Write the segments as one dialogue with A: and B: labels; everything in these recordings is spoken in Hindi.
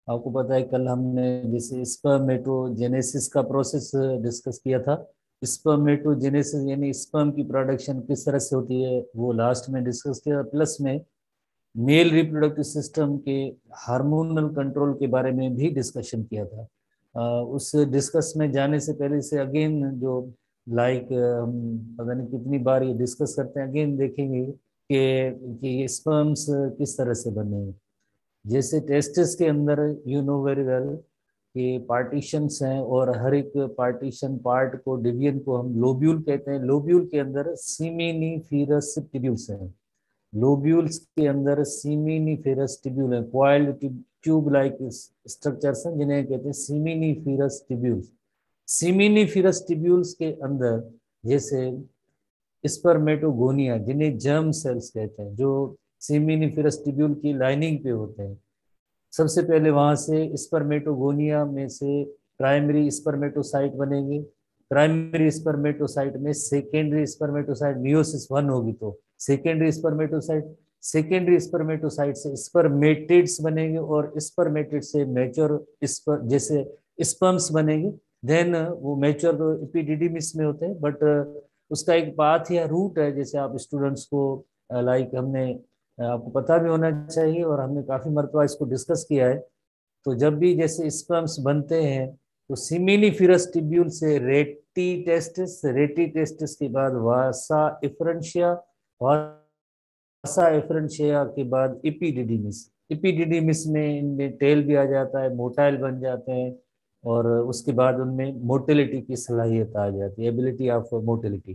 A: आपको पता है कल हमने जैसे स्पर्मेटोजेनेसिस का प्रोसेस डिस्कस किया था। स्पर्मेटोजेनेसिस यानी स्पर्म की प्रोडक्शन किस तरह से होती है वो लास्ट में डिस्कस किया, प्लस में मेल रिप्रोडक्टिव सिस्टम के हार्मोनल कंट्रोल के बारे में भी डिस्कशन किया था। उस डिस्कस में जाने से पहले से अगेन जो हम पता नहीं कितनी बार ये डिस्कस करते हैं, अगेन देखेंगे कि ये स्पर्म्स किस तरह से बने हैं। जैसे टेस्टिस के अंदर यू नो वेरी वेल कि पार्टीशंस हैं, और हर एक पार्टीशन पार्ट को डिवीजन को हम लोब्यूल कहते हैं। लोब्यूल के अंदर सीमिनिफेरस ट्यूब्यूल्स हैं। लोब्यूल्स के अंदर सीमिनिफेरस ट्यूब्यूल है, कॉइल्ड ट्यूब लाइक स्ट्रक्चर्स हैं जिन्हें कहते हैं सीमिनिफेरस ट्यूब्यूल्स। सीमिनिफेरस ट्यूब्यूल्स के अंदर जैसे स्पर्मेटोगोनिया जिन्हें जर्म सेल्स कहते हैं, जो सीमिनिफेरस ट्यूब्यूल की लाइनिंग पे होते हैं, सबसे पहले वहां से स्पर्मेटोगोनिया में से प्राइमरी स्पर्मेटोसाइट बनेंगे। प्राइमरी स्पर्मेटोसाइट में सेकेंडरी स्पर्मेटोसाइट, मियोसिस वन होगी तो सेकेंडरी स्पर्मेटोसाइट, सेकेंडरी स्पर्मेटोसाइट से स्पर्मेटिड्स बनेंगे, और स्पर्मेटिड से मैच्योर जैसे स्पर्म्स बनेंगे। देन वो मैच्योर तो एपिडिडिमिस में होते हैं, बट उसका एक पाथ या रूट है, जैसे आप स्टूडेंट्स को लाइक हमने आपको पता भी होना चाहिए, और हमने काफी मरतबा इसको डिस्कस किया है। तो जब भी जैसे स्पर्म्स बनते हैं तो सिमिनिफेरस ट्यूब्यूल से रेटी टेस्टिस के बाद वासा इफ्रंशिया, वासा इफ्रंशिया के बाद इपीडिडिमिस, इपीडिडिमिस में इनमें टेल भी आ जाता है, मोटाइल बन जाते हैं, और उसके बाद उनमें मोटिलिटी की सलाहियत आ जाती है, एबिलिटी ऑफ मोटिलिटी।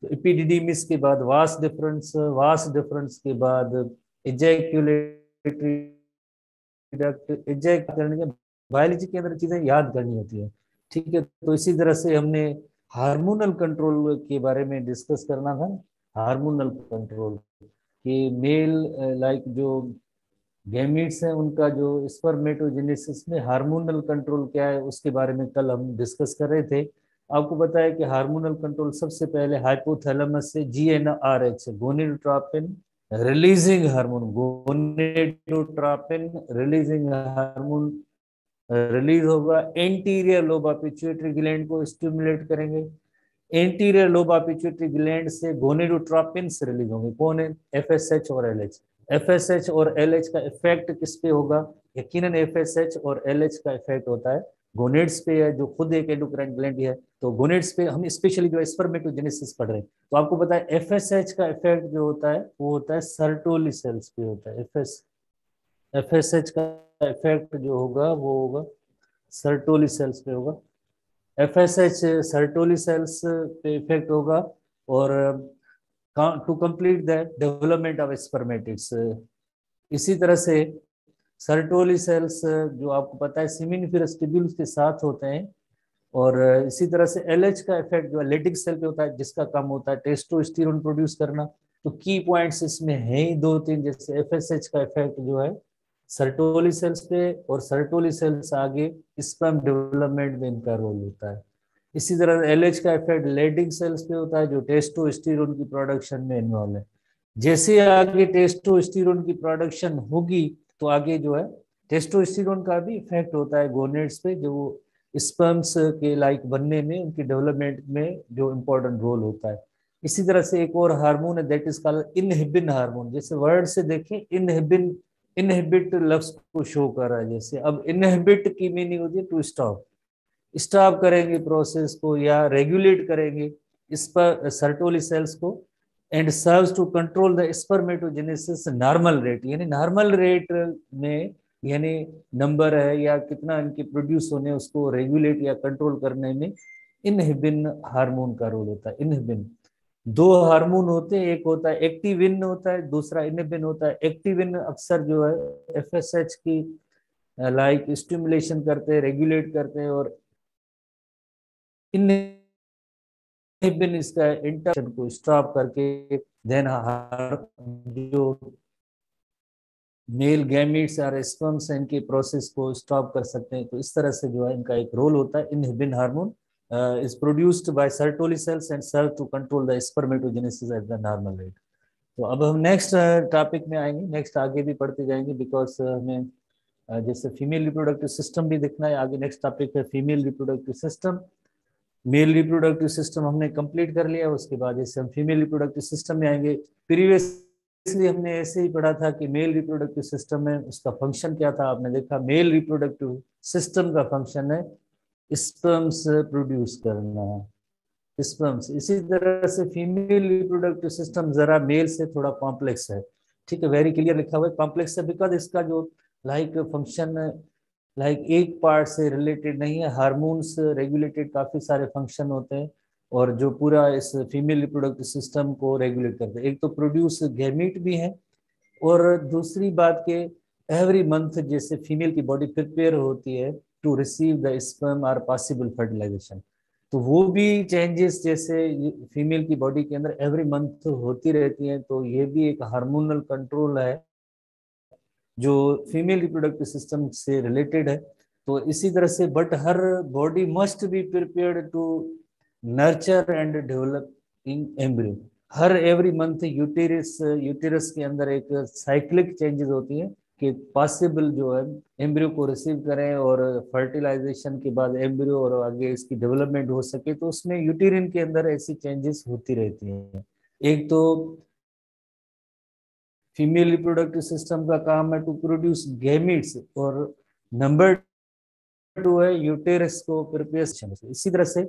A: तो इपीडिडिमिस के बाद वास डिफरेंस के बाद इजैक्यूलेटरी डक्ट, इजेक्ट करने के, बायोलॉजी के अंदर चीजें याद करनी होती है। ठीक है, तो इसी तरह से हमने हार्मोनल कंट्रोल के बारे में डिस्कस करना था। हार्मोनल कंट्रोल कि मेल लाइक जो गैमीट्स हैं उनका जो स्पर्मेटोजेनेसिस में हार्मोनल कंट्रोल क्या है उसके बारे में कल हम डिस्कस कर रहे थे। आपको पता है कि हार्मोनल कंट्रोल सबसे पहले हाइपोथैलेमस से GnRH gonadotropin releasing hormone, gonadotropin releasing hormone release होगा, एंटीरियर लोब पिट्यूटरी ग्लैंड को स्टिमुलेट करेंगे। एंटीरियर लोब पिट्यूटरी ग्लैंड से गोनेडोट्रोपिन्स रिलीज होंगे। कौन है? FSH और LH। FSH और LH का इफेक्ट किस पे होगा? यकीनन FSH और LH का इफेक्ट होता है गोनेड्स पे है, जो खुद एक एंडोक्राइन ग्लैंड है। तो गोनेड्स पे हम स्पेशली जो स्पर्मेटोजेनेसिस पढ़ रहे हैं, तो आपको पता है FSH का इफेक्ट जो होता है वो होता है सर्टोली सेल्स पे होता है। FSH का इफेक्ट जो होगा वो होगा सर्टोली सेल्स पे होगा। FSH सर्टोली सेल्स पे इफेक्ट होगा, और to complete the development of spermatids. इसी तरह से सर्टोली सेल्स जो आपको पता है सिमिनिफेरस ट्यूब्यूल्स के साथ होते हैं, और इसी तरह से LH का इफेक्ट जो है लेटिक सेल पे होता है, जिसका काम होता है टेस्टोस्टेरोन प्रोड्यूस करना। तो की पॉइंट्स इसमें हैं ही दो तीन, जैसे FSH का इफेक्ट जो है सर्टोली सेल्स पे, और सर्टोली सेल्स आगे स्पर्म डेवलपमेंट में इनका रोल होता है। इसी तरह LH का इफेक्ट लेडिंग सेल्स पे होता है, जो टेस्टोस्टेरोन की प्रोडक्शन में इन्वॉल्व है। जैसे आगे टेस्टोस्टेरोन की प्रोडक्शन होगी तो आगे जो है टेस्टोस्टेरोन का भी इफेक्ट होता है गोनेड्स पे, जो स्पर्म्स के लाइक बनने में, उनकी डेवलपमेंट में जो इम्पोर्टेंट रोल होता है। इसी तरह से एक और हार्मोन है that is called inhibin hormone. जैसे वर्ड से देखें इनहिबिन, इनहिबिट लफ्ज को शो कर रहा है। जैसे अब इनहिबिट की मीनिंग होती है टू स्टॉप, स्टॉप करेंगे प्रोसेस को या रेगुलेट करेंगे इस पर सर्टोली सेल्स को, and serves to control the spermatogenesis normal rate, यानी नॉर्मल रेट में, यानी नंबर है या कितना इनके प्रोड्यूस होने उसको रेगुलेट या कंट्रोल करने में इनहिबिन हार्मोन का रोल होता है। इनहिबिन दो हार्मोन होते हैं, एक होता है एक्टिविन होता है, दूसरा इनहिबिन होता है। एक्टिविन अक्सर जो है FSH की लाइक स्टिमुलेशन करते हैं, रेगुलेट करते हैं, और इनहिबिन इसका इंटरशन को स्टॉप करके देन जो मेल गैमीट्स और स्पर्म्स इनके प्रोसेस को स्टॉप कर सकते हैं। तो इस तरह से जो है इनका एक रोल होता है। Inhibin hormone is produced by Sertoli cells and serve to control the spermatogenesis at the normal rate. तो अब हम नेक्स्ट टॉपिक में आएंगे, नेक्स्ट आगे भी पढ़ते जाएंगे, बिकॉज हमें जैसे फीमेल रिप्रोडक्टिव सिस्टम भी देखना है। आगे नेक्स्ट टॉपिक है female reproductive system. Male reproductive system हमने कंप्लीट कर लिया, उसके बाद जैसे हम फीमेल रिप्रोडक्टिव सिस्टम में आएंगे। प्रीवियसली हमने ऐसे ही पढ़ा था कि मेल रिप्रोडक्टिव सिस्टम में उसका फंक्शन क्या था। आपने देखा मेल रिप्रोडक्टिव सिस्टम का फंक्शन है स्पर्म्स प्रोड्यूस करना, स्पर्म्स। इसी तरह से फीमेल रिप्रोडक्टिव सिस्टम जरा मेल से थोड़ा कॉम्प्लेक्स है, ठीक है, वेरी क्लियर लिखा हुआ है कॉम्प्लेक्स है, बिकॉज इसका जो फंक्शन एक पार्ट से रिलेटेड नहीं है। हार्मोन्स रेगुलेटेड काफी सारे फंक्शन होते हैं और जो पूरा इस फीमेल रिप्रोडक्टिव सिस्टम को रेगुलेट करते हैं। एक तो प्रोड्यूस गैमीट भी है, और दूसरी बात के एवरी मंथ जैसे फीमेल की बॉडी प्रिपेयर होती है to receive the sperm or possible fertilization, तो वो भी चेंजेस जैसे फीमेल की बॉडी के अंदर एवरी मंथ होती रहती हैं। तो ये भी एक हार्मोनल कंट्रोल है जो फीमेल रिप्रोडक्टिव सिस्टम से रिलेटेड है। तो इसी तरह से बट हर body must be prepared to nurture and developing embryo. हर एवरी मंथ यूटेरस के अंदर एक साइक्लिक चेंजेस होती हैं कि पॉसिबल जो है एम्ब्रियो को रिसीव करें और फर्टिलाइजेशन के बाद एम्ब्रियो और आगे इसकी डेवलपमेंट हो सके, तो उसमें यूटेरिन के अंदर ऐसी चेंजेस होती रहती हैं। एक तो फीमेल रिप्रोडक्टिव सिस्टम का काम है टू प्रोड्यूस गैमीट्स, और नंबर टू है यूटेरस को प्रिपेयर। इसी तरह से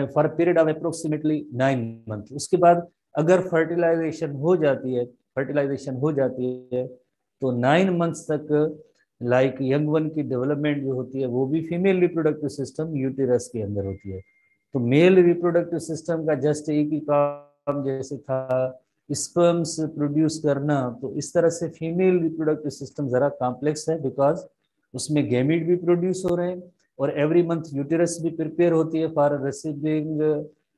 A: for period of approximately 9 month, उसके बाद अगर फर्टिलाइजेशन हो जाती है तो 9 मंथ्स तक यंग वन की डेवलपमेंट जो होती है वो भी फीमेल रिप्रोडक्टिव सिस्टम यूटेरस के अंदर होती है। तो मेल रिप्रोडक्टिव सिस्टम का जस्ट एक ही काम जैसे था स्पर्म्स प्रोड्यूस करना, तो इस तरह से फीमेल रिप्रोडक्टिव सिस्टम जरा कॉम्प्लेक्स है, बिकॉज उसमें गैमीट भी प्रोड्यूस हो रहे हैं और एवरी मंथ यूटेरस भी प्रिपेयर होती है फॉर रिसीविंग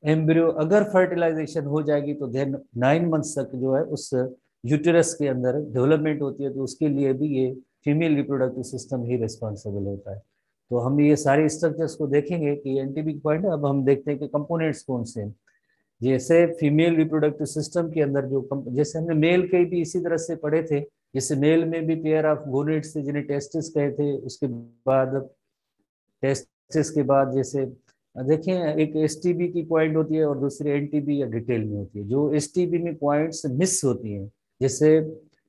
A: एम्ब्रियो। अगर फर्टिलाइजेशन हो जाएगी तो देन 9 मंथ्स तक जो है उस यूटेरस के अंदर डेवलपमेंट होती है, तो उसके लिए भी ये फीमेल रिप्रोडक्टिव सिस्टम ही रिस्पॉन्सिबल होता है। तो हम ये सारे स्ट्रक्चर्स को देखेंगे कि एनटीपी पॉइंट है। अब हम देखते हैं कि कंपोनेंट्स कौन से हैं। जैसे फीमेल रिप्रोडक्टिव सिस्टम के अंदर जैसे हमने मेल के भी इसी तरह से पढ़े थे, जैसे मेल में भी पेयर ऑफ गोनेड्स थे जिन्हें टेस्टिस कहे थे। उसके बाद टेस्टिस के बाद जैसे देखें एक एसटीबी की पॉइंट होती है और दूसरी एनटीबी या डिटेल में होती है। जो एसटीबी में पॉइंट्स मिस होती हैं, जैसे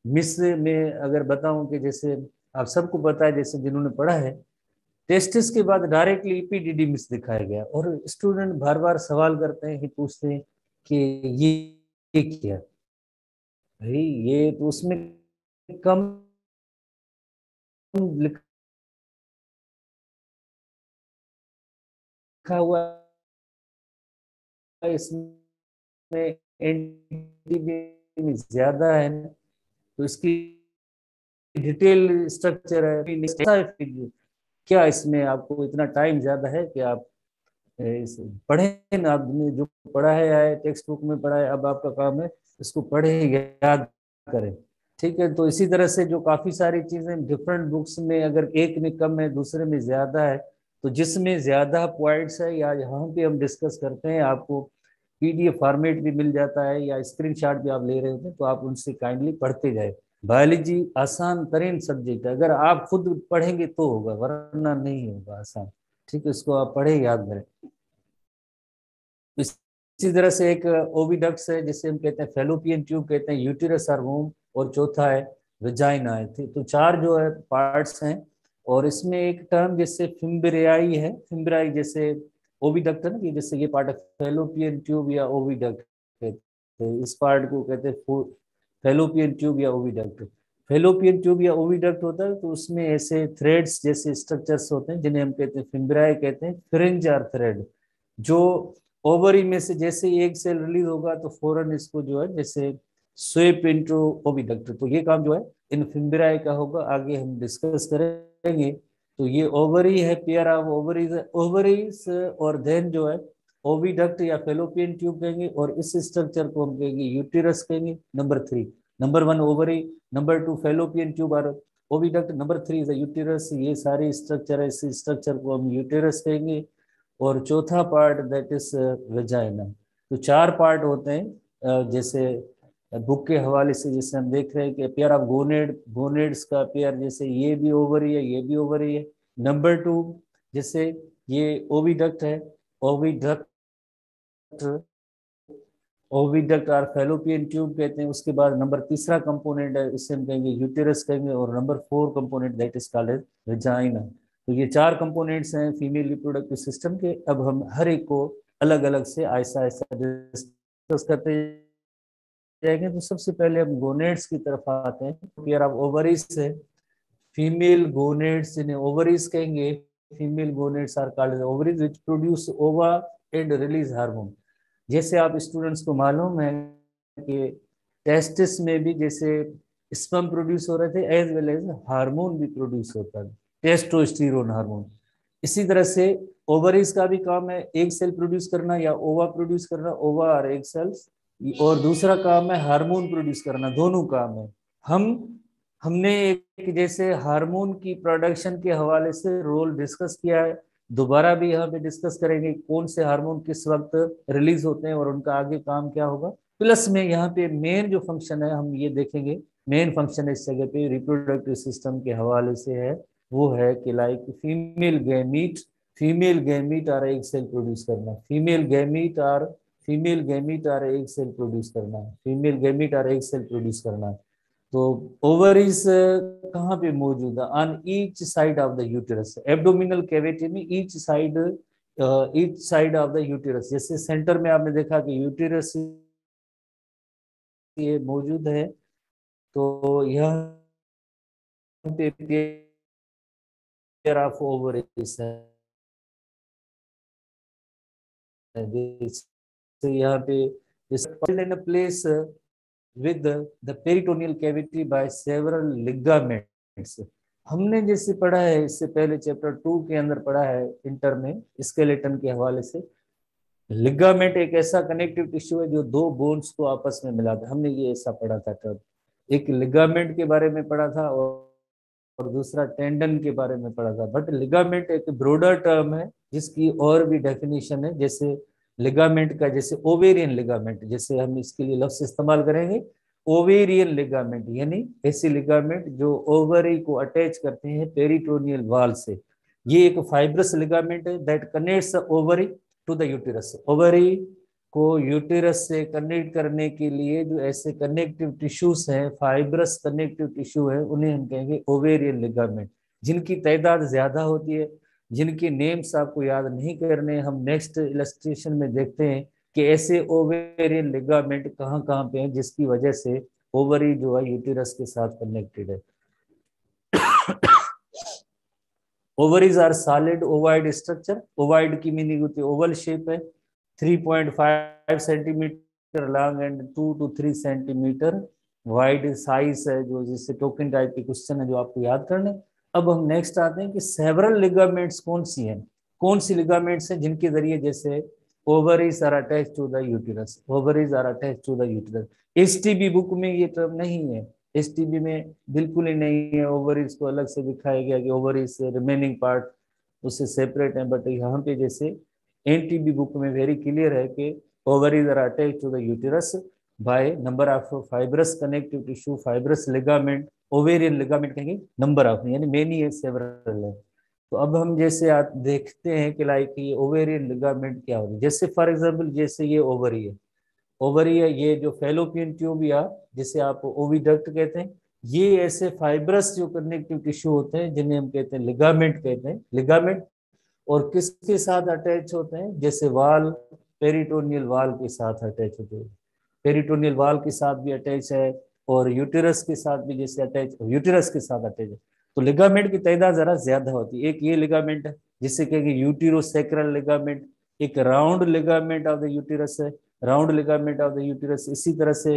A: मिस में अगर बताऊं कि जैसे आप सबको पता है, जैसे जिन्होंने पढ़ा है, टेस्टिस के बाद डायरेक्टली ईपीडीडी मिस दिखाया गया, और स्टूडेंट बार बार सवाल करते हैं कि पूछते हैं कि ये क्या भाई, ये तो उसमें कम लिखा हुआ है, इसमें एनटीबी ज्यादा है, तो इसकी डिटेल स्ट्रक्चर है। क्या इसमें आपको इतना टाइम ज्यादा है कि आप पढ़े ना? आपने जो पढ़ा है टेक्स्ट बुक में पढ़ा है, अब आपका काम है इसको पढ़े याद करें, ठीक है। तो इसी तरह से जो काफी सारी चीजें डिफरेंट बुक्स में अगर एक में कम है दूसरे में ज्यादा है, तो जिसमें ज्यादा पॉइंट्स है या यहाँ पे हम डिस्कस करते हैं, आपको पीडीएफ फॉर्मेट भी मिल जाता है या स्क्रीनशॉट भी आप ले रहे होते हैं, तो आप उनसे काइंडली पढ़ते जाए। बायोलॉजी आसान तरीन सब्जेक्ट है, अगर आप खुद पढ़ेंगे तो होगा, वरना नहीं होगा आसान, ठीक है। इसको आप पढ़े याद करें। इसी तरह से एक ओविडक्ट्स है जिसे हम कहते हैं फेलोपियन ट्यूब कहते हैं, यूटेरस और वूम, और चौथा है वेजाइना है। तो चार जो है पार्ट्स हैं, और इसमें एक टर्म जैसे फिम्ब्रियाई है, फिम्ब्रियाई जैसे ओविडक्ट है ना, कि जैसे ये पार्ट है फेलोपियन ट्यूब या ओविडक्ट कहते हैं, इस पार्ट को कहते हैं फेलोपियन ट्यूब या ओविडक्ट। फेलोपियन ट्यूब या ओविडक्ट होता है तो उसमें ऐसे थ्रेड्स जैसे स्ट्रक्चर्स होते हैं जिन्हें हम कहते हैं फिम्ब्रियाई कहते हैं, फ्रिंज और थ्रेड, जो ओवरी में से जैसे ही एक सेल रिलीज होगा तो फौरन इसको जो है जैसे स्वेप इनटू ओविडक्ट। तो ये काम जो है इन फिम्ब्रियाई का होगा, आगे हम डिस्कस करेंगे। तो ये ओवरी है, पेयर ऑफ ओवरीज, ओवरीज और देन जो है ओविडक्ट या फेलोपियन ट्यूब कहेंगे, और इस स्ट्रक्चर को हम कहेंगे यूटेरस कहेंगे। Number 3, number 1 ovary, number 2 fallopian tube और ओविडक्ट, नंबर 3 इज यूटेरस। ये सारी स्ट्रक्चर है, इस स्ट्रक्चर को हम यूटेरस कहेंगे। और चौथा पार्ट दैट इज वेजाइना। तो चार पार्ट होते हैं, जैसे बुक के हवाले से जैसे हम देख रहे हैं कि पेयर ऑफ गोनेड्स का पेयर, जैसे ये भी ओवरी है, ये भी ओवरी है। नंबर 2, जैसे ये ओविडक्ट है, ओविडक्ट ओविडक्ट और फैलोपियन ट्यूब कहते हैं। उसके बाद नंबर तीसरा कंपोनेंट है, इससे हम कहेंगे यूटेरस कहेंगे। और number 4 component that is called as vagina. तो ये 4 कंपोनेंट्स हैं फीमेल रिप्रोडक्टिव सिस्टम के। अब हम हर एक को अलग अलग से ऐसा ऐसा डिस्कस करते जाएंगे। तो सबसे पहले हम गोनेड्स की तरफ आते हैं। पेयर ऑफ ओवरीज है, फीमेल गोनेड्स जिन्हें ओवरीज कहेंगे। Female gonads are called ovaries which produce ova and release hormone. जैसे आप स्टूडेंट्स को मालूम है कि टेस्टिस में भी जैसे स्पर्म प्रोड्यूस हो रहे थे, एज वेल एज हार्मोन भी प्रोड्यूस होता है, टेस्टोस्टेरोन हार्मोन। इसी तरह से ओवरीज का भी काम है एग सेल प्रोड्यूस करना या ओवा प्रोड्यूस करना, ओवा और एग सेल्स। और दूसरा काम है हार्मोन प्रोड्यूस करना, दोनों काम है। हम हमने एक जैसे हार्मोन की प्रोडक्शन के हवाले से रोल डिस्कस किया है, दोबारा भी यहाँ पे डिस्कस करेंगे कौन से हार्मोन किस वक्त रिलीज होते हैं और उनका आगे काम क्या होगा। प्लस में यहाँ पे मेन जो फंक्शन है हम ये देखेंगे, मेन फंक्शन इस जगह पे रिप्रोडक्टिव सिस्टम के हवाले से है, वो है कि लाइक फीमेल गैमीट और एग सेल प्रोड्यूस करना, फीमेल गैमीट और एग सेल प्रोड्यूस करना, फीमेल गैमीट और एग सेल प्रोड्यूस करना। तो ओवरीज कहाँ पे मौजूद है? On each side of the uterus, abdominal cavity में each side of the uterus. जैसे सेंटर में आपने देखा कि यूटेरस ये मौजूद है, तो यहाँ पे पेयर ऑफ ओवरीज है। यहाँ पे in place with the peritoneal cavity by several ligaments। हमने जैसे पढ़ा है इससे पहले चैप्टर 2 के अंदर पढ़ा है इंटर में स्केलेटन के हवाले से, लिगामेंट एक ऐसा कनेक्टिव टिश्यू है जो दो बोन्स को आपस में मिलाता है। हमने ये ऐसा पढ़ा था टर्म, एक लिगामेंट के बारे में पढ़ा था और दूसरा टेंडन के बारे में पढ़ा था। बट लिगामेंट एक ब्रॉडर टर्म है जिसकी और भी डेफिनेशन है। जैसे लिगामेंट का, जैसे ओवेरियन लिगामेंट, जैसे हम इसके लिए लफ्ज इस्तेमाल करेंगे ओवेरियन लिगामेंट, यानी ऐसी लिगामेंट जो ओवरी को अटैच करते हैं पेरिटोनियल वाल से। ये एक फाइब्रस लिगामेंट है that connects ovary to the uterus. Ovary को यूटेरस से कनेक्ट करने के लिए जो ऐसे कनेक्टिव टिश्यूज हैं, फाइब्रस कनेक्टिव टिश्यू है, उन्हें हम कहेंगे ओवेरियन लिगामेंट, जिनकी तादाद ज्यादा होती है, जिनके नेम्स आपको याद नहीं करने। हम नेक्स्ट इलस्ट्रेशन में देखते हैं कि ऐसे ओवेरियन लिगामेंट कहाँ कहाँ पे हैं जिसकी वजह से ओवरी जो है यूटेरस के साथ कनेक्टेड है। Ovaries are solid ovoid structure. Ovoid की मीनिंग होती है ओवल शेप है, 3.5 centimetre long and 2 to 3 centimetre wide size है, जो जिससे टोकन टाइप के क्वेश्चन है जो आपको याद करने। अब हम नेक्स्ट आते हैं कि सेवरल लिगामेंट्स कौन सी हैं, कौन सी लिगामेंट्स हैं जिनके जरिए जैसे ovaries are attach to the uterus, ovaries are attach to the uterus. STB book में ये टर्म नहीं है, एसटीबी में बिल्कुल ही नहीं है। ओवरीज को अलग से दिखाया गया कि ओवरीज से रिमेनिंग पार्ट उससे सेपरेट है, बट यहाँ पे जैसे एनटीबी बुक में वेरी क्लियर है कि ovaries are attach to the uterus by number of fibrous connective tissue, fibrous ligament, ovarian ligament कहेंगे नंबर ऑफ, यानी मेनी है, सेवरल है। तो अब हम जैसे आप देखते हैं कि लाइक ये ओवेरियन लिगामेंट क्या होगी। जैसे फॉर एग्जांपल जैसे ये ओवरी है, ओवरी है, ये जो फैलोपियन ट्यूब या जिसे आप ओविडक्ट कहते हैं, ये ऐसे फाइब्रस जो कनेक्टिव टिश्यू होते हैं जिन्हें हम कहते हैं लिगामेंट कहते हैं, लिगामेंट। और किसके साथ अटैच होते हैं? जैसे वाल, पेरिटोनियल वाल के साथ अटैच होते हैं, पेरिटोनियल वाल के साथ भी अटैच है और यूटेरस के साथ भी जैसे अटैच, यूटेरस के साथ अटैच है। तो लिगामेंट की तादाद जरा ज्यादा होती है। एक ये लिगामेंट है जिसे कहेंगे यूटेरोसेक्रल लिगामेंट, एक round ligament of the uterus है, round ligament of the uterus. इसी तरह से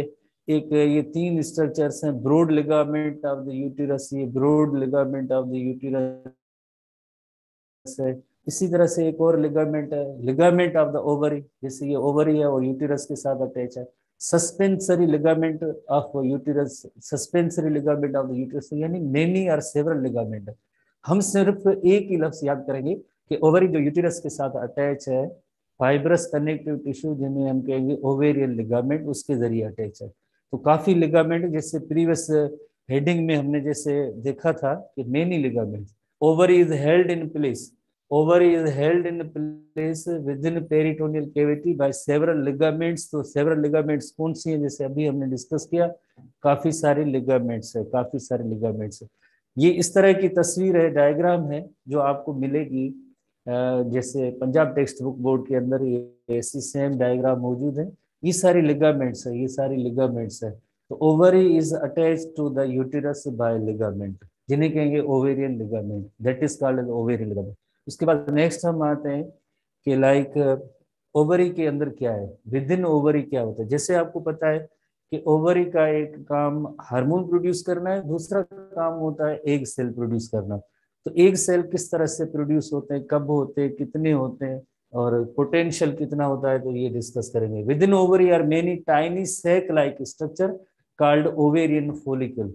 A: एक ये 3 स्ट्रक्चर्स हैं, broad ligament of the uterus, ये broad ligament of the uterus है। इसी तरह से एक और लिगामेंट है, लिगामेंट ऑफ द ओवरी, जैसे ये ओवरी है और यूटेरस के साथ अटैच है। Suspensory ligament of uterus, suspensory ligament of the uterus, यानी मेनी और सेवरल लिगामेंट है। हम सिर्फ एक ही लफ्ज याद करेंगे कि ओवरी जो यूटेरस के साथ अटैच है, फाइब्रस कनेक्टिव टिश्यू जिन्हें हम कहेंगे ओवेरियन लिगामेंट, उसके जरिए अटैच है। तो काफी लिगामेंट, जैसे प्रीवियस हेडिंग में हमने जैसे देखा था कि many ligaments, ovary is held in place, ovary is held in place with in peritoneal cavity by several ligaments. तो सेवरल लिगामेंट्स कौन सी है, जैसे अभी हमने डिस्कस किया, काफी सारे लिगामेंट्स है, काफी सारे लिगामेंट्स है। ये इस तरह की तस्वीर है, डायग्राम है जो आपको मिलेगी जैसे पंजाब टेक्स्ट बुक बोर्ड के अंदर ये ऐसी सेम डायग्राम मौजूद है। ये सारी लिगामेंट्स है, ये सारी लिगामेंट्स है। तो ovary is attached to the uterus by ligament, जिन्हें कहेंगे ovarian ligament, that is called as ovarian ligament. उसके बाद नेक्स्ट हम आते हैं कि लाइक ओवरी के अंदर क्या है, विद इन ओवरी क्या होता है। जैसे आपको पता है कि ओवरी का एक काम हार्मोन प्रोड्यूस करना है, दूसरा काम होता है एग सेल प्रोड्यूस करना। तो एग सेल किस तरह से प्रोड्यूस होते हैं, कब होते हैं, कितने होते हैं, और पोटेंशियल कितना होता है, तो ये डिस्कस करेंगे। Within ovary are many tiny sac like structure called ovarian follicle.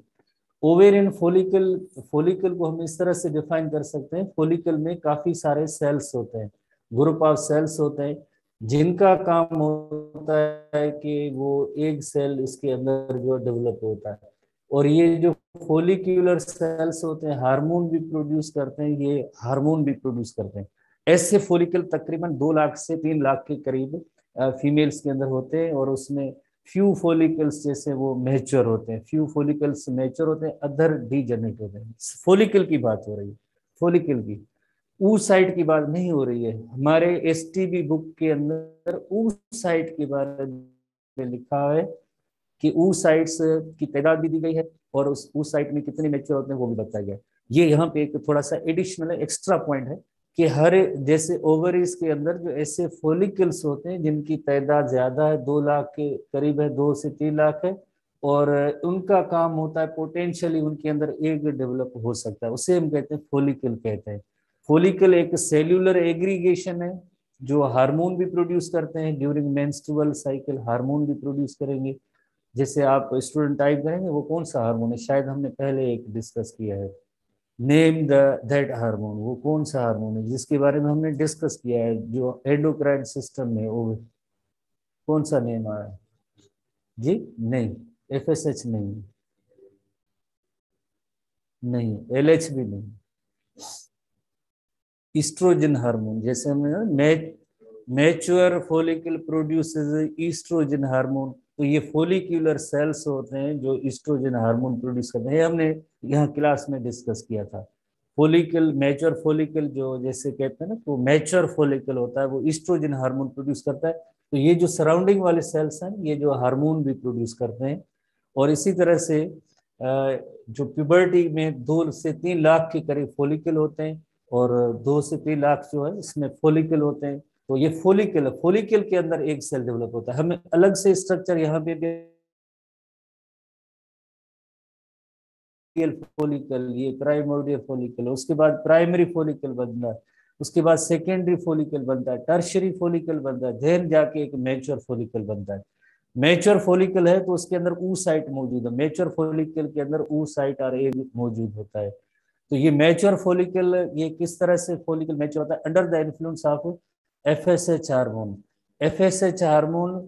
A: Ovarian follicle, follicle को हम इस तरह से डिफाइन कर सकते हैं, फॉलिकल में काफी सारे सेल्स होते हैं, ग्रुप ऑफ सेल्स होते हैं, जिनका काम होता है कि वो एग सेल इसके अंदर जो डेवलप होता है। और ये जो फॉलिक्यूलर सेल्स होते हैं हार्मोन भी प्रोड्यूस करते हैं, ये हार्मोन भी प्रोड्यूस करते हैं। ऐसे फॉलिकल तकरीबन 2 लाख से 3 लाख के करीब फीमेल्स के अंदर होते हैं, और उसमें फ्यू फॉलिकल्स जैसे वो मैच्योर होते हैं, फ्यू फॉलिकल्स मैच्योर होते हैं, अदर डीजनरेट होते हैं। फॉलिकल की बात हो रही है, फॉलिकल की, ऊ साइट की बात नहीं हो रही है। हमारे एसटीबी बुक के अंदर ऊ साइट के बारे में लिखा है कि ऊ साइट्स की तादाद भी दी गई है, और उस ऊ साइट में कितने मैच्योर होते हैं वो भी बताया गया है। ये यहाँ पे एक थोड़ा सा एडिशनल एक्स्ट्रा पॉइंट है कि हर जैसे ओवरीज के अंदर जो ऐसे फॉलिकल्स होते हैं जिनकी तादाद ज्यादा है, 2 लाख के करीब है, 2 से 3 लाख है, और उनका काम होता है पोटेंशियली उनके अंदर एग डेवलप हो सकता है, उसे हम कहते हैं फॉलिकल कहते हैं। फॉलिकल एक सेल्यूलर एग्रीगेशन है जो हार्मोन भी प्रोड्यूस करते हैं, ड्यूरिंग मेंस्ट्रुअल साइकिल हार्मोन भी प्रोड्यूस करेंगे। जैसे आप स्टूडेंट टाइप करेंगे वो कौन सा हार्मोन है, शायद हमने पहले एक डिस्कस किया है, नेम द दैट हार्मोन, वो कौन सा हार्मोन है जिसके बारे में हमने डिस्कस किया है जो एंडोक्राइन सिस्टम में, वो कौन सा नेम आया जी? नहीं, एफएसएच नहीं, नहीं एलएच भी नहीं, ईस्ट्रोजन हार्मोन। जैसे हमने mature follicle produces estrogen hormone, तो ये फॉलिक्यूलर सेल्स होते हैं जो ईस्ट्रोजन हार्मोन प्रोड्यूस करते हैं, हमने यहाँ क्लास में डिस्कस किया था। फॉलिकल, मैच्योर फॉलिकल जो जैसे कहते हैं ना, तो मैच्योर फॉलिकल होता है वो ईस्ट्रोजन हार्मोन प्रोड्यूस करता है। तो ये जो सराउंडिंग वाले सेल्स हैं ये जो हार्मोन भी प्रोड्यूस करते हैं। और इसी तरह से जो प्यूबर्टी में 2 से 3 लाख के करीब फॉलिकल होते हैं, और 2 से 3 लाख जो है इसमें फॉलिकल होते हैं। तो ये फॉलिकल है, फॉलिकल के अंदर एक सेल डेवलप होता है। हमें अलग से स्ट्रक्चर यहाँ पे फॉलिकल, ये प्राइमोर्डियल फॉलिकल, उसके बाद प्राइमरी फॉलिकल बनता है, उसके बाद सेकेंडरी फॉलिकल बनता है, टर्शियरी फॉलिकल बनता है, देन जाके एक मैच्योर फॉलिकल बनता है। मैच्योर फॉलिकल है तो उसके अंदर ऊ साइट मौजूद है, मैच्योर फॉलिकल के अंदर ऊ साइट और एग मौजूद होता है। तो ये मैच्योर फॉलिकल, ये किस तरह से फॉलिकल मैच्योर होता है, under the influence of FSH hormone. FSH hormone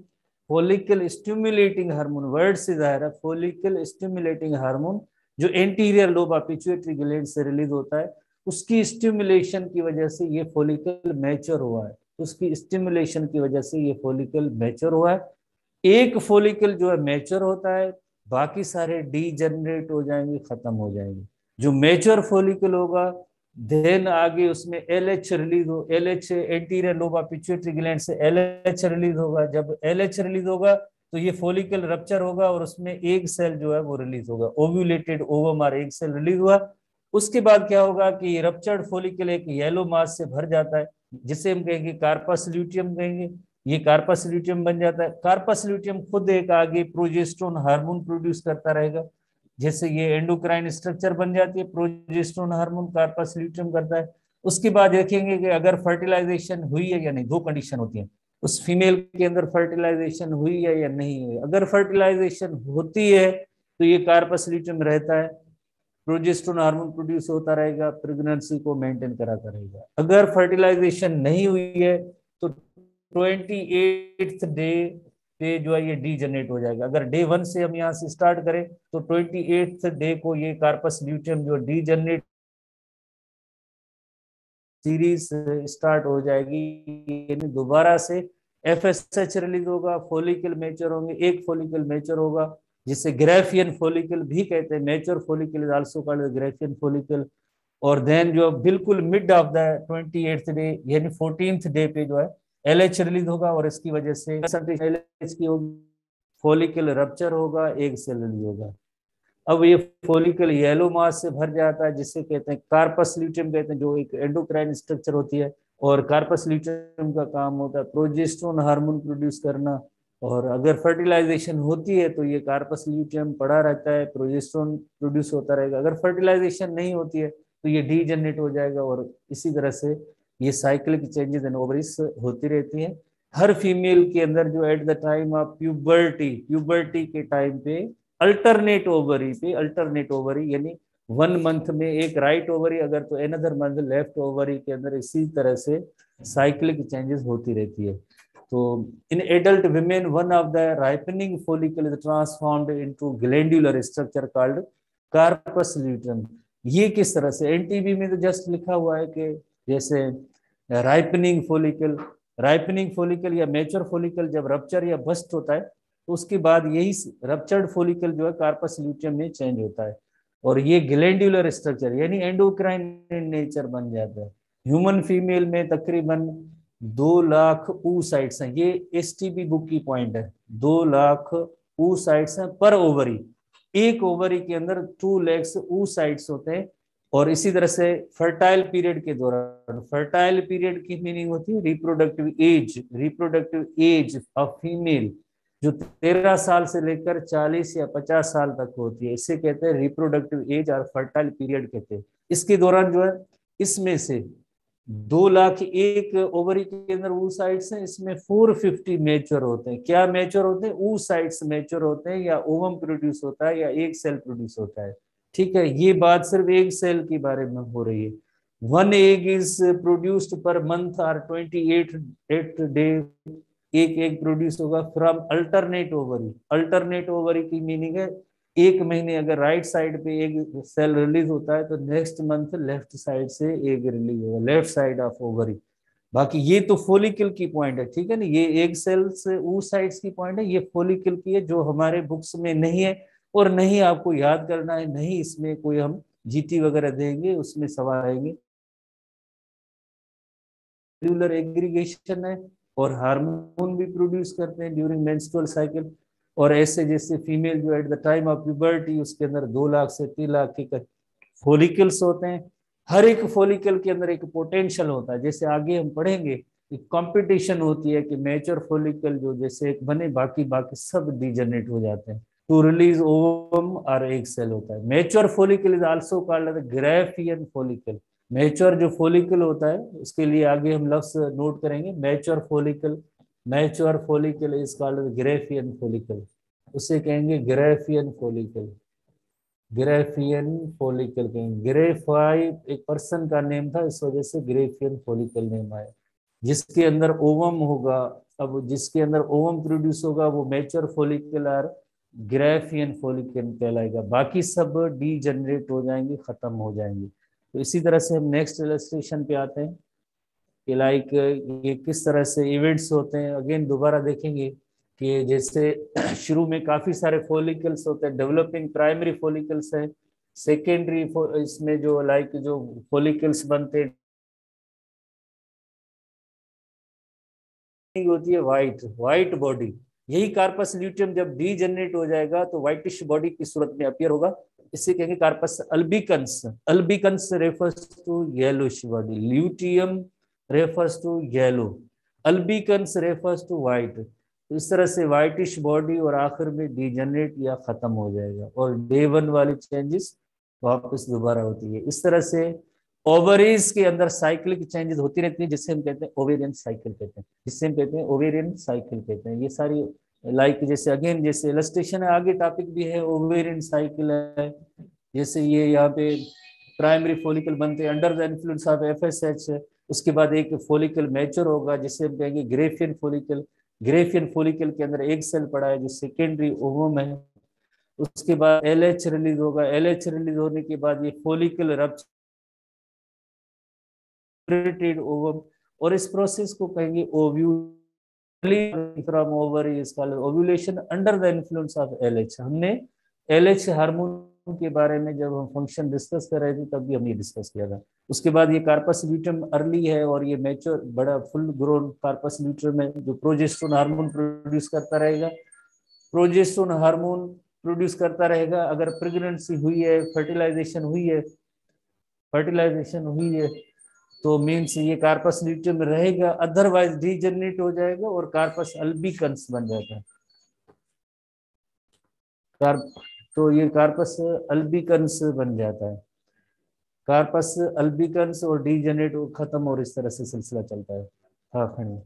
A: follicle stimulating hormone, word से जाहिर है, फॉलिकल स्टिमुलेटिंग हार्मोन जो anterior lobe of pituitary gland से रिलीज होता है, उसकी स्टिमुलेशन की वजह से ये फॉलिकल मैच्योर हुआ है, उसकी स्टिमुलेशन की वजह से ये फॉलिकल मैच्योर हुआ है। एक फॉलिकल जो है मैच्योर होता है, बाकी सारे डीजनरेट हो जाएंगे, खत्म हो जाएंगे। जो मैच्योर फॉलिकल होगा देन आगे उसमें एलएच रिलीज हो, LH anterior lobe of pituitary gland से एलएच रिलीज होगा। जब एलएच रिलीज होगा तो ये फॉलिकल रप्चर होगा और उसमें एक सेल जो है वो रिलीज होगा, ओव्यूलेटेड ओवम और एक सेल रिलीज हुआ। उसके बाद क्या होगा कि रप्चर्ड फॉलिकल एक येलो मास से भर जाता है, जिसे हम कहेंगे कार्पस ल्यूटियम कहेंगे। ये कार्पस ल्यूटियम बन जाता है। कार्पस ल्यूटियम खुद एक आगे प्रोजेस्टेरोन हार्मोन प्रोड्यूस करता रहेगा, जैसे ये एंडोक्राइन स्ट्रक्चर बन जाती है, प्रोजेस्टेरोन हार्मोन कार्पस ल्यूटियम करता है। उसके बाद देखेंगे कि अगर फर्टिलाइजेशन हुई है या नहीं, 2 कंडीशन होती है, उस फीमेल के अंदर फर्टिलाइजेशन हुई है या नहीं हुई। अगर फर्टिलाइजेशन होती है तो ये कार्पस ल्यूटियम रहता है, प्रोजेस्टेरोन हार्मोन प्रोड्यूस होता रहेगा, प्रेगनेंसी को मेंटेन कराता रहेगा। अगर फर्टिलाइजेशन नहीं हुई है तो 28th डे पे जो है ये डीजनरेट हो जाएगा। अगर डे 1 से हम यहाँ से स्टार्ट करें तो 28th डे को ये कार्पस ल्यूटियम जो डीजनरेट सीरीज स्टार्ट हो जाएगी, यानी दोबारा से एफएसएच रिलीज होगा, फॉलिकल मैच्योर होंगे, एक फॉलिकल मैच्योर होगा जिसे ग्रेफियन फॉलिकल भी कहते हैं। Mature follicle is also called Graafian follicle. और देन जो बिल्कुल mid of the 28th day यानी 14th डे पे जो है एलएच रिलीज होगा, और इसकी वजह से एलएच की होगी, फॉलिकल रप्चर होगा, एक सेल रिलीज होगा। अब ये फॉलिकल येलो मास से भर जाता है, जिससे कहते हैं कार्पस ल्यूटियम कहते हैं, जो एक एंडोक्राइन स्ट्रक्चर होती है। और कार्पस ल्यूटियम का काम होता है प्रोजेस्टेरोन हार्मोन प्रोड्यूस करना। और अगर फर्टिलाइजेशन होती है तो ये कार्पस ल्यूटियम पड़ा रहता है, प्रोजेस्टेरोन प्रोड्यूस होता रहेगा। अगर फर्टिलाइजेशन नहीं होती है तो ये डीजनरेट हो जाएगा, और इसी तरह से ये साइक्लिक चेंजेस इन ओवरीज होती रहती है। हर फीमेल के अंदर जो at the time of puberty के टाइम पे अल्टरनेट ओवरी यानी 1 मंथ में एक राइट ओवरी, अगर तो एनदर मंथ लेफ्ट ओवरी के अंदर इसी तरह से साइक्लिक चेंजेस होती रहती है। तो in adult women one of the ripening follicle is transformed into glandular structure called corpus luteum. ये किस तरह से, एनटीबी में तो जस्ट लिखा हुआ है कि जैसे राइपनिंग फॉलिकल या मैच्योर फॉलिकल जब रप्चर या बस्ट होता है तो उसके बाद यही रप्चर्ड फॉलिकल जो है कार्पस ल्यूटियम में चेंज होता है, और ये ग्लैंडुलर स्ट्रक्चर यानी एंडोक्राइन नेचर बन जाता है। ह्यूमन फीमेल में तकरीबन 2 लाख oocytes हैं, ये एसटीबी बुक की पॉइंट है। 2 लाख oocytes हैं पर ओवरी, एक ओवरी के अंदर 2 lakhs oocytes होते हैं। और इसी तरह से फर्टाइल पीरियड के दौरान, फर्टाइल पीरियड की मीनिंग होती है रिप्रोडक्टिव एज ऑफ फीमेल, जो 13 साल से लेकर 40 या 50 साल तक होती है, इसे कहते हैं रिप्रोडक्टिव एज और फर्टाइल पीरियड कहते हैं। इसके दौरान जो है इसमें से 2 लाख एक ओवरी के अंदर oocytes हैं, इसमें 450 मैच्योर होते हैं। क्या मैच्योर होते हैं? oocytes मैच्योर होते हैं, या ओवम प्रोड्यूस होता है, या एक सेल प्रोड्यूस होता है। ठीक है, ये बात सिर्फ एक सेल के बारे में हो रही है। 1 egg is produced per month और 28 डे एक एग प्रोड्यूस होगा फ्रॉम अल्टरनेट ओवरी की मीनिंग है एक महीने अगर राइट साइड पे एक सेल रिलीज होता है तो नेक्स्ट मंथ लेफ्ट साइड से एग रिलीज होगा, लेफ्ट साइड ऑफ ओवरी। बाकी ये तो फॉलिकल की पॉइंट है, ठीक है ना, ये एग सेल्स oocytes की पॉइंट है, ये फॉलिकल की है जो हमारे बुक्स में नहीं है और नहीं आपको याद करना है, नहीं इसमें कोई हम जीटी वगैरह देंगे उसमें सवाल आएंगे। सेल्यूलर एग्रीगेशन है और हार्मोन भी प्रोड्यूस करते हैं ड्यूरिंग मेंस्ट्रुअल साइकिल। और ऐसे जैसे फीमेल जो at the time of puberty उसके अंदर 2 लाख से 3 लाख के फॉलिकल्स होते हैं। हर एक फॉलिकल के अंदर एक पोटेंशियल होता है, जैसे आगे हम पढ़ेंगे एक कंपटीशन होती है कि मैच्योर फॉलिकल जो जैसे एक बने, बाकी बाकी सब डिजनरेट हो जाते हैं टू रिलीज ओवम और एक सेल होता है। Mature follicle is also called Graafian follicle. Mature जो फॉलिकल होता है उसके लिए आगे हम लफ्ज नोट करेंगे, mature follicle is called Graafian follicle, उसे कहेंगे ग्रेफियन फॉलिकल कहेंगे। ग्रेफाई एक पर्सन का नेम था, इस वजह से ग्रेफियन फॉलिकल नेम आया। जिसके अंदर ओवम होगा, अब जिसके अंदर ओवम प्रोड्यूस होगा वो मैच्योर फॉलिकल और ग्रेफियन फॉलिकल कहलाएगा, बाकी सब डीजनरेट हो जाएंगे, खत्म हो जाएंगे। तो इसी तरह से हम नेक्स्ट इलस्ट्रेशन पे आते हैं कि लाइक ये किस तरह से इवेंट्स होते हैं। अगेन दोबारा देखेंगे कि जैसे शुरू में काफी सारे फॉलिकल्स होते हैं, डेवलपिंग प्राइमरी फॉलिकल्स है, सेकेंडरी इसमें जो लाइक जो फॉलिकल्स बनते होती है व्हाइट बॉडी। यही कार्पस ल्यूटियम जब डीजनरेट हो जाएगा तो व्हाइटिश बॉडी की सूरत में अपीयर होगा, इसे कहेंगे corpus albicans refers to yellowish body, luteum refers to yellow, albicans refers to white. तो इस तरह से व्हाइटिश बॉडी और आखिर में डीजनरेट या खत्म हो जाएगा और डे 1 वाली चेंजेस वापस दोबारा होती है। इस तरह से ओवरीज के अंदर साइक्लिक चेंजेस होती रहती है, जिससे हम कहते हैं ओवेरियन साइकिल कहते हैं। ये सारी लाइक जैसे अगेन जैसे इलस्ट्रेशन है, आगे टॉपिक भी है ओवेरियन साइकिल है। जैसे ये यहाँ पे प्राइमरी फॉलिकल बनते हैं under the influence of FSH, उसके बाद एक फॉलिकल मैच्योर होगा जिसे हम कहेंगे ग्रेफियन फॉलिकल। ग्रेफियन फोलिकल के अंदर एक सेल पड़ा है जो सेकेंडरी ओवम है। उसके बाद LH रिलीज होगा, LH रिलीज होने के बाद ये फोलिकल रप्चरेटेड ओवम, और इस प्रोसेस को कहेंगे ovulation from ovary is called ovulation under the influence of LH। हमने LH हार्मोन के बारे में जब हम फंक्शन डिस्कस कर रहे थे तब भी हमने डिस्कस किया था। उसके बाद ये कार्पस ल्यूटेम अर्ली है और ये मैच्योर बड़ा फुल ग्रोन कार्पस ल्यूटेम है जो प्रोजेस्टेरोन हार्मोन प्रोड्यूस करता रहेगा। प्रोजेस्टेरोन हार्मोन प्रोड्यूस करता रहेगा। अगर प्रेगनेंसी हुई है, फर्टिलाइजेशन हुई है तो मीन्स ये कार्पस ल्यूटेम रहेगा, अदरवाइज डीजनरेट हो जाएगा और कार्पस अल्बिकन्स बन जाता है। तो ये कार्पस अल्बिकन्स बन जाता है, कार्पस अल्बिकन्स और डीजनरेट खत्म, और इस तरह से सिलसिला चलता है। हाँ खंड,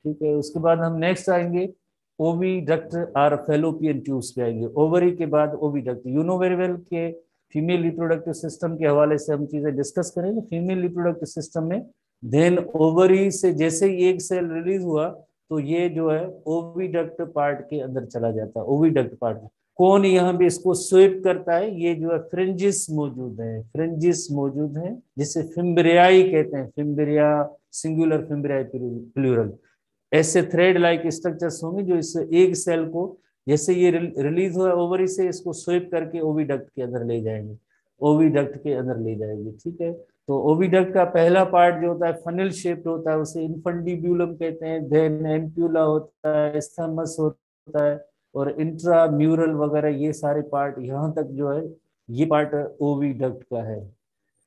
A: ठीक है। उसके बाद हम नेक्स्ट आएंगे ओविडक्ट और फेलोपियन ट्यूब्स पे आएंगे। ओवरी के बाद oviduct. You know very well के फीमेल रिप्रोडक्टिव सिस्टम के हवाले से हम चीजें डिस्कस करेंगे। फीमेल रिप्रोडक्टिव सिस्टम में देन ओवरी से जैसे ही एक सेल रिलीज हुआ तो ये जो है ओविडक्ट पार्ट के अंदर चला जाता है। ओविडक्ट पार्ट कौन यहाँ पे इसको स्वीप करता है? ये जो है फ्रिंजिस मौजूद है, फ्रिंजिस मौजूद है जिसे फिम्ब्रियाई कहते हैं, फिम्ब्रिया सिंगुलर, फिम्ब्रियाई प्लूरल। ऐसे थ्रेड लाइक स्ट्रक्चर्स होंगे जो इस एक सेल को जैसे ये रिलीज हुआ ओवरी से इसको स्वीप करके ओविडक्ट के अंदर ले जाएंगे, ओविडक्ट के अंदर ले जाएंगे, ठीक है। तो ओविडक्ट का पहला पार्ट जो होता है फनल शेप्ड होता है, उसे इन्फंडिब्यूलम कहते हैं। देन एम्प्यूला होता है, स्थमस होता है, और इंट्राम्यूरल वगैरह ये सारे पार्ट, यहाँ तक जो है ये पार्ट ओविडक्ट का है।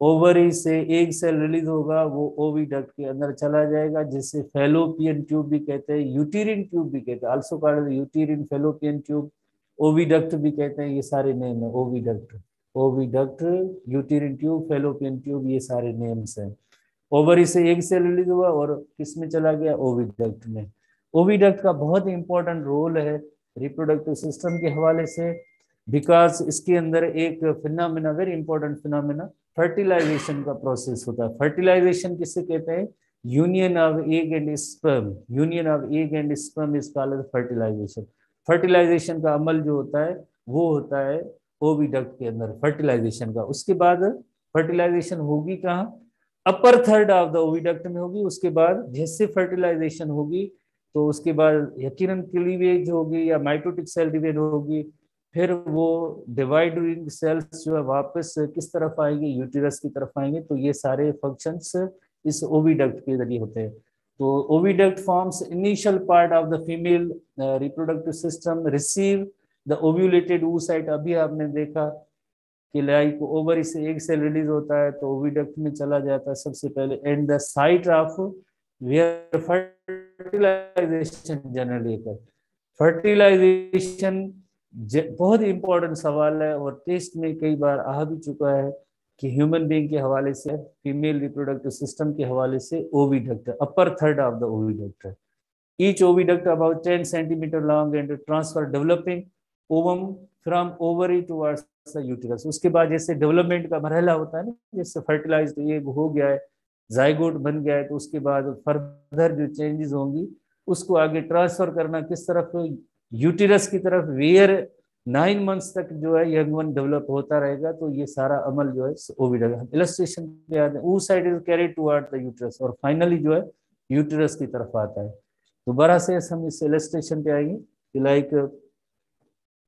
A: ओवरी से एक सेल रिलीज होगा, वो ओविडक्ट के अंदर चला जाएगा, जिसे फेलोपियन ट्यूब भी कहते हैं, यूटीरिन ट्यूब भी कहते हैं, also called uterine fallopian tube, oviduct भी कहते हैं। ये सारे नेम है oviduct, oviduct, uterine tube, fallopian tube, ये सारे नेम्स हैं। ओवरी से एक सेल रिलीज हुआ और किस में चला गया? ओविडक्ट में। ओविडक्ट का बहुत इंपॉर्टेंट रोल है रिप्रोडक्टिव सिस्टम के हवाले से, बिकॉज इसके अंदर एक phenomena, very important phenomena, fertilization का प्रोसेस होता है। फर्टिलाइजेशन किसे कहते हैं? Union of egg and sperm, union of egg and sperm is called fertilization. Fertilization का अमल जो होता है वो होता है ओविडक्ट के अंदर, फर्टिलाइजेशन का। उसके बाद फर्टिलाइजेशन होगी कहाँ? अपर थर्ड ऑफ द ओविडक्ट में होगी। उसके बाद जैसे फर्टिलाइजेशन होगी तो उसके बाद यकीनन क्लीवेज होगी या माइटोटिक सेल डिवीजन होगी, फिर वो डिवाइडिंग सेल्स जो है वापस किस तरफ आएंगे? यूटिरस की तरफ आएंगे। तो ये सारे फंक्शंस इस ओविडक्ट के जरिए होते हैं। तो oviduct forms initial part of the female reproductive system, receive the ovulated oocyte। अभी आपने देखा कि लाइक ओवरी से एक सेल रिलीज होता है तो ओविडक्ट में चला जाता है सबसे पहले, and the site of where fertilization generally occur। Fertilization बहुत इंपॉर्टेंट सवाल है और टेस्ट में कई बार आ भी चुका है कि ह्यूमन बीइंग के हवाले से, फीमेल रिप्रोडक्टिव सिस्टम के हवाले से oviduct, upper third of the oviduct, each oviduct about 10 centimetre long and transfer developing ovum from ovary towards the uterus. उसके बाद जैसे डेवलपमेंट का मरहला होता है ना, जैसे फर्टिलाइज्ड एग हो गया है, जाइगोट बन गया है, तो उसके बाद फर्दर जो चेंजेस होंगी उसको आगे ट्रांसफर करना किस तरफ? यूटिरस की तरफ, वेयर 9 मंथ्स तक जो है यंग वन डेवलप होता रहेगा। तो ये सारा अमल जो है ओविडक्ट, इलस्ट्रेशन वो side is carried toward the uterus, और फाइनली जो है यूटिरस की तरफ आता है। दोबारा से हम इस इलस्ट्रेशन पे आएंगे कि लाइक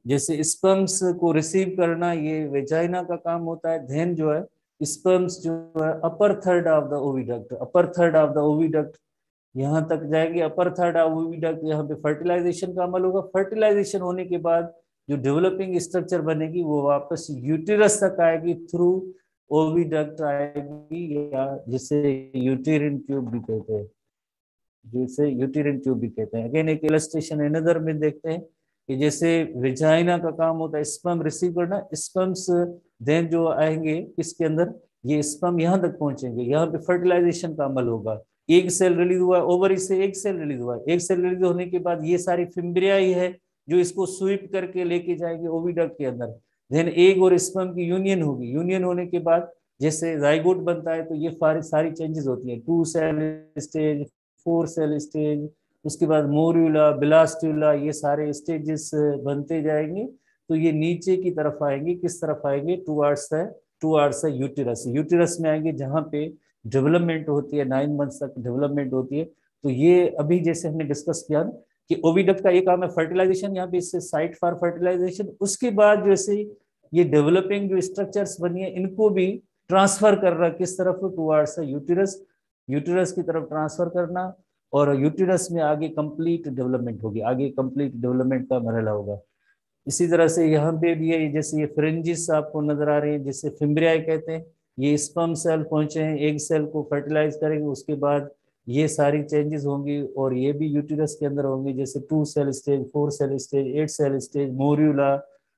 A: जैसे स्पर्म्स को रिसीव करना ये वेजाइना का काम होता है, देन जो है स्पर्म्स जो है upper third of the oviduct, upper third of the oviduct यहाँ तक जाएगी। अपर थर्ड ऑफ ओविडक्ट, यहाँ पे फर्टिलाइजेशन का अमल होगा। फर्टिलाइजेशन होने के बाद जो डेवलपिंग स्ट्रक्चर बनेगी वो वापस यूटिरस तक आएगी, थ्रू ओविडक्ट आएगी, या जिसे यूटेरिन ट्यूब भी कहते हैं, जिसे यूटेरिन ट्यूब भी कहते हैं। अगेन एक इलस्ट्रेशन अनदर में देखते हैं कि जैसे वेजाइना का काम होता है स्पर्म रिसीव करना, स्पर्म्स देन जो आएंगे इसके अंदर, ये स्पर्म यहाँ तक पहुंचेंगे, यहाँ पे फर्टिलाइजेशन का अमल होगा। एक सेल रिलीज हुआ, ओवरी से एक सेल रिलीज हुआ, एक सेल रिलीज होने के बाद ये सारी फिम्ब्रिया ही है जो इसको स्वीप करके लेके जाएंगे ओविडक्ट के अंदर। देन एग और स्पर्म की यूनियन होगी, यूनियन होने के बाद जैसे जाइगोट बनता है तो ये सारी चेंजेस होती है, 2 सेल स्टेज, 4 सेल स्टेज, उसके बाद मोर्यूला, बिलास्ट्यूला, ये सारे स्टेजेस बनते जाएंगे। तो ये नीचे की तरफ आएंगे, किस तरफ आएंगे, टुवार्ड्स द यूटेरस। यूटेरस में आएंगे जहाँ पे डेवलपमेंट होती है, 9 मंथ्स तक डेवलपमेंट होती है। तो ये अभी जैसे हमने डिस्कस किया ना कि ओविडक्ट का ये काम है फर्टिलाइजेशन, यहाँ पे इससे साइट फॉर फर्टिलाइजेशन। उसके बाद जैसे ये डेवलपिंग जो स्ट्रक्चर्स बनी है इनको भी ट्रांसफर कर रहा है किस तरफ, टुवार्ड्स द यूटेरस, यूटेरस की तरफ ट्रांसफर करना। और यूटेरस में आगे कंप्लीट डेवलपमेंट होगी, आगे कंप्लीट डेवलपमेंट का मरहला होगा। इसी तरह से यहाँ पे भी है, जैसे ये फ्रिंजिस आपको नजर आ रहे हैं, जैसे फिम्ब्रियाई कहते हैं, ये स्पर्म सेल पहुंचे हैं, एग सेल को फर्टिलाइज करेंगे, उसके बाद ये सारी चेंजेस होंगी और ये भी यूटेरस के अंदर होंगी, जैसे 2 cell stage, 4 cell stage, 8 cell stage, morula,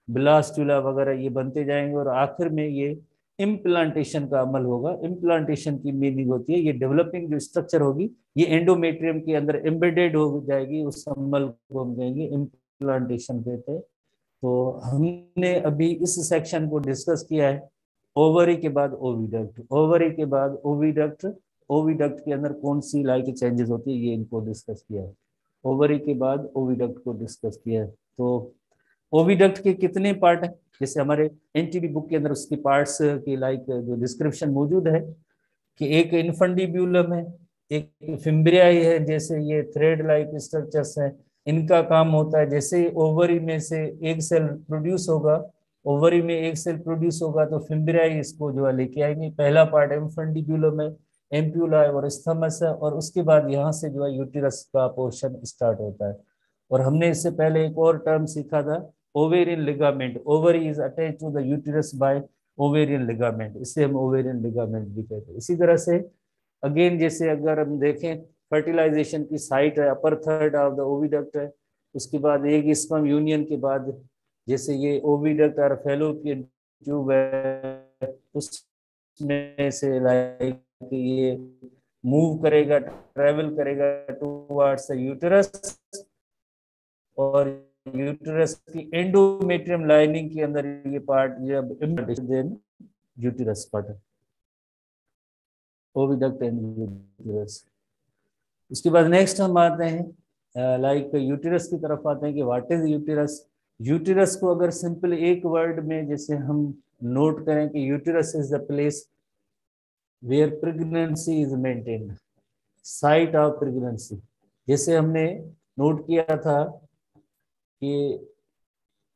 A: blastula वगैरह ये बनते जाएंगे। और आखिर में ये इम्प्लांटेशन का अमल होगा। इम्प्लांटेशन की मीनिंग होती है ये डेवलपिंग जो स्ट्रक्चर होगी ये एंडोमेट्रियम के अंदर एम्बेडेड हो जाएगी, उस अमल को हम कहेंगे इम्प्लांटेशन कहते हैं। तो हमने अभी इस सेक्शन को डिस्कस किया है ओवरी के बाद ओविडक्ट, ओवरी के बाद ओविडक्ट, ओविडक्ट के अंदर कौन सी लाइक चेंजेस होती है ये इनको डिस्कस किया है, ओवरी के बाद ओविडक्ट को डिस्कस किया है। तो ओविडक्ट के कितने पार्ट हैं, जैसे हमारे एनटीबी बुक के अंदर उसके पार्ट्स की लाइक जो डिस्क्रिप्शन मौजूद है कि एक इन्फंडिब्यूलम है, एक फिम्ब्रियाई है, जैसे ये थ्रेड लाइक स्ट्रक्चर्स हैं, इनका काम होता है जैसे ओवरी में से एक सेल प्रोड्यूस होगा, ओवरी में एक सेल प्रोड्यूस होगा तो फिम्ब्रियाई इसको जो है लेके आएंगे। पहला पार्ट इन्फंडिब्यूलम है, एम्प्यूला है और स्थमस है, और उसके बाद यहाँ से जो है यूटेरस का पोर्शन स्टार्ट होता है। और हमने इससे पहले एक और टर्म सीखा था ovarian ligament, ovary is attach to the uterus by ovarian ligament, इसे हम ओवेरियन लिगामेंट भी कहते हैं। इसी तरह से अगेन जैसे अगर हम देखें फर्टिलाइजेशन की साइट है upper third of the oviduct है, उसके बाद एक स्पर्म यूनियन के बाद जैसे ये ओविडक्ट और फैलोपियन ट्यूब है, उसमें से लाइक ये मूव करेगा, ट्रेवल करेगा टुवर्ड्स द यूटेरस, और यूटेरस की एंडोमेट्रियम लाइनिंग के अंदर ये पार्ट जब then uterus part oviduct and uterus. उसके बाद नेक्स्ट हम आते हैं लाइक यूटेरस की तरफ आते हैं कि व्हाट इज यूटेरस। यूटेरस को अगर सिंपल एक वर्ड में जैसे हम नोट करें कि uterus is the place where pregnancy is maintained, site of pregnancy. जैसे हमने नोट किया था कि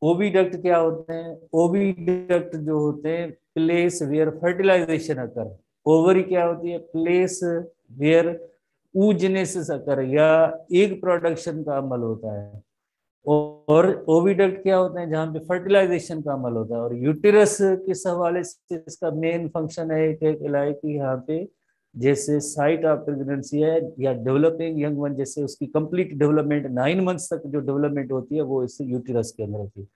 A: ओविडक्ट क्या होते हैं, ओविडक्ट जो होते हैं place where fertilization occur, ovary क्या होती है, प्लेस वेयर oogenesis अकर या एग प्रोडक्शन का अमल होता है, और ओविडक्ट क्या होते हैं जहाँ पे फर्टिलाइजेशन का अमल होता है। और यूटेरस किस हवाले से इसका मेन फंक्शन है कि यहाँ पे जैसे साइट ऑफ प्रेगनेंसी है या डेवलपिंग यंग वन, जैसे उसकी कंप्लीट डेवलपमेंट 9 मंथ्स तक जो डेवलपमेंट होती है वो इससे यूटेरस के अंदर होती है।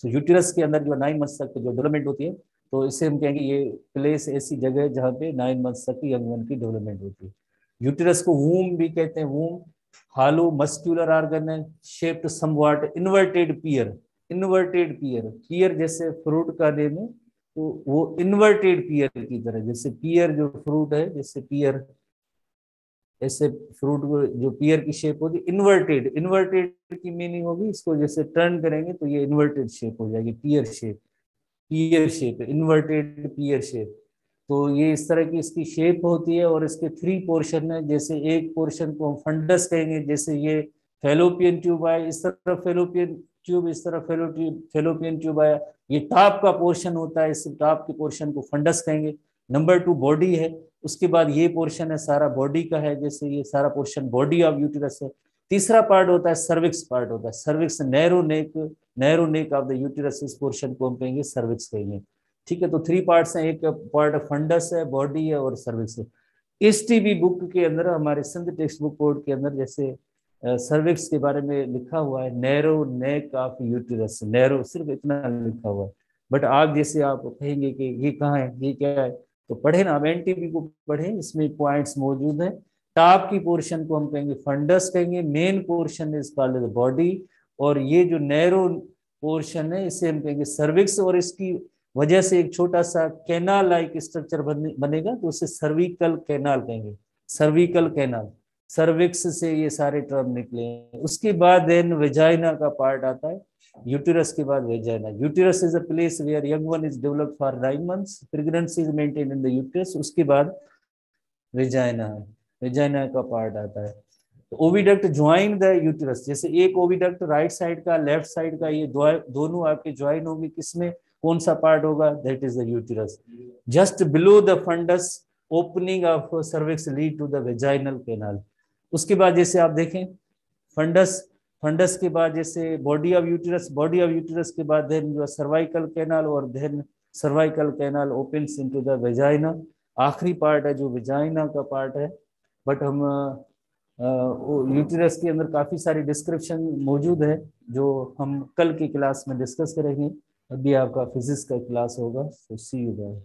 A: तो यूटेरस के अंदर जो 9 मंथ्स तक जो डेवलपमेंट होती है तो इससे हम कहेंगे ये प्लेस ऐसी जगह है जहाँ पे 9 मंथ्स तक यंग वन की डेवलपमेंट होती है। यूटेरस को वूम भी कहते हैं, वूम हालो मस्क्यूलर ऑर्गन है, शेप्ड समवॉट इन्वर्टेड पियर, इन्वर्टेड पियर, पियर जैसे फ्रूट का नेम है तो वो इन्वर्टेड पियर की तरह, जैसे पियर जो फ्रूट है जैसे पियर, ऐसे फ्रूट जो पियर की शेप होगी इन्वर्टेड, इन्वर्टेड की मीनिंग होगी इसको जैसे टर्न करेंगे तो ये इन्वर्टेड शेप हो जाएगी, पियर शेप, पियर शेप, इन्वर्टेड पियर शेप। तो ये इस तरह की इसकी शेप होती है और इसके 3 पोर्शन है, जैसे एक पोर्शन को हम फंडस कहेंगे, जैसे ये फेलोपियन ट्यूब आया, इस तरह फेलोपियन ट्यूब, इस तरह फेलोपियन ट्यूब आया, ये टॉप का पोर्शन होता है, इस टॉप के पोर्शन को फंडस कहेंगे। नंबर 2 बॉडी है, उसके बाद ये पोर्शन है सारा बॉडी का है, जैसे ये सारा पोर्शन बॉडी ऑफ यूटेरस है। तीसरा पार्ट होता है सर्विक्स, पार्ट होता है cervix, narrow neck, narrow neck of the uterus, इस पोर्शन को हम कहेंगे सर्विक्स कहेंगे। ठीक है, तो 3 पार्ट्स हैं, एक पार्ट फंडस है, बॉडी है और सर्विक्स है। एसटीबी बुक के अंदर, हमारे सिंध टेक्स्ट बुक कोड के अंदर जैसे सर्विक्स के बारे में लिखा हुआ है narrow neck of uterus, narrow सिर्फ इतना लिखा हुआ है। बट आप जैसे आप कहेंगे कि ये कहाँ है, ये क्या है, तो पढ़े ना, आप एनटीबी को पढ़े, इसमें पॉइंट्स मौजूद हैं। टॉप की पोर्शन को हम कहेंगे फंडस कहेंगे, main portion is called body, और ये जो नैरो पोर्शन है इसे हम कहेंगे सर्विक्स, और इसकी वजह से एक छोटा सा कैनाल लाइक स्ट्रक्चर बनेगा तो उसे सर्विकल कैनाल कहेंगे, सर्विकल कैनाल। सर्विक्स से ये सारे टर्म निकले हैं। उसके बाद देन वेजाइना का पार्ट आता है, यूटेरस के बाद vagina. Uterus is a place where young one is developed for 9 months, pregnancy is maintain in the uterus. उसके बाद वेजाइना है, वेजाइना का पार्ट आता है। तो ओविडक्ट ज्वाइन द यूटेरस, जैसे एक ओविडक्ट राइट साइड का लेफ्ट साइड का, ये दोनों आपके ज्वाइन होंगे, किसमें, कौन सा पार्ट होगा, that is the uterus. Just below the fundus opening of cervix lead to the vaginal canal. उसके बाद जैसे आप देखें फंडस, फंडस के बाद जैसे body of uterus, body of uterus के बाद देन जो सर्वाइकल कैनाल, और then cervical canal opens into the vagina. आखिरी पार्ट है जो वेजाइना का पार्ट है। बट हम यूटेरस के अंदर काफी सारी डिस्क्रिप्शन मौजूद है जो हम कल की क्लास में डिस्कस करेंगे। अभी आपका फिजिक्स का क्लास होगा, तो सी यू।